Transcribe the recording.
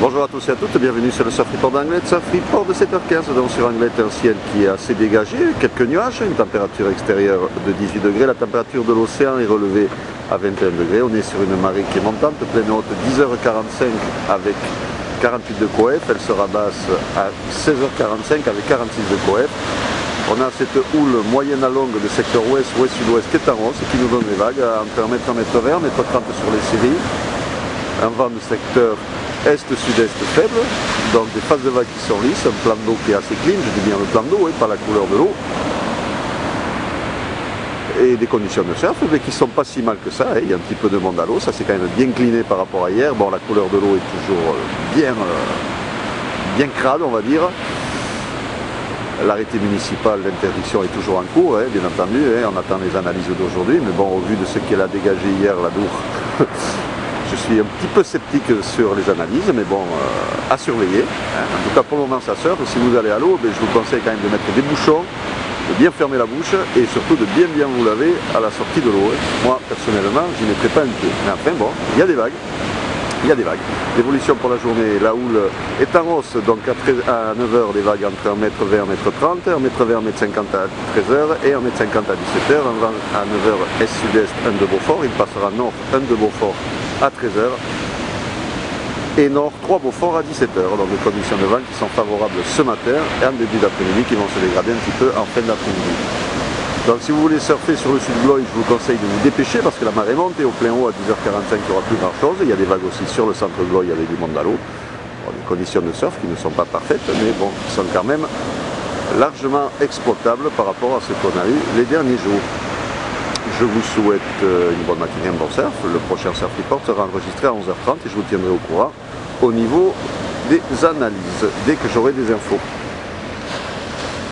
Bonjour à tous et à toutes, bienvenue sur le Surf Report d'Anglet. Surf Report de 7h15, donc sur Anglet, un ciel qui est assez dégagé, quelques nuages, une température extérieure de 18 degrés, la température de l'océan est relevée à 21 degrés, on est sur une marée qui est montante, pleine haute 10h45 avec 48 de coef, elle sera basse à 16h45 avec 46 de coef. On a cette houle moyenne à longue de secteur ouest, ouest-sud-ouest qui est en hausse et qui nous donne des vagues entre 1 m, 1 m 20, 1 m 30 sur les séries. Un vent de secteur est-sud-est faible, donc des phases de vagues qui sont lisses, un plan d'eau qui est assez clean, je dis bien le plan d'eau, pas la couleur de l'eau. Et des conditions de surf mais qui ne sont pas si mal que ça, il y a un petit peu de monde à l'eau, ça c'est quand même bien cliné par rapport à hier. Bon, la couleur de l'eau est toujours bien crade, on va dire. L'arrêté municipal d'interdiction est toujours en cours, bien entendu, on attend les analyses d'aujourd'hui, mais bon, au vu de ce qu'elle a dégagé hier, la Dour, je suis un petit peu sceptique sur les analyses, mais bon, à surveiller. En tout cas, pour le moment, ça surfe. Si vous allez à l'eau, je vous conseille quand même de mettre des bouchons, de bien fermer la bouche et surtout de bien vous laver à la sortie de l'eau. Moi, personnellement, je n'y mettrai pas un pied. Mais enfin, bon, il y a des vagues. Il y a des vagues. L'évolution pour la journée, la houle est en hausse, donc à 9h, des vagues entre 1 m 20 et 1 m 30, 1 m 20, 1 m 50 à 13h et 1 m 50 à 17h. Un vent à 9h est-sud-est, 1 de Beaufort, il passera nord 1 de Beaufort à 13h et nord 3 Beaufort à 17h. Donc des conditions de vent qui sont favorables ce matin et en début d'après-midi qui vont se dégrader un petit peu en fin d'après-midi. Donc si vous voulez surfer sur le sud Blois, je vous conseille de vous dépêcher parce que la marée monte et au plein haut à 10h45 il n'y aura plus grand chose. Il y a des vagues aussi sur le centre Blois avec du monde à l'eau. Bon, des conditions de surf qui ne sont pas parfaites mais bon, qui sont quand même largement exploitables par rapport à ce qu'on a eu les derniers jours. Je vous souhaite une bonne matinée, un bon surf. Le prochain Surf Report sera enregistré à 11h30 et je vous tiendrai au courant au niveau des analyses dès que j'aurai des infos.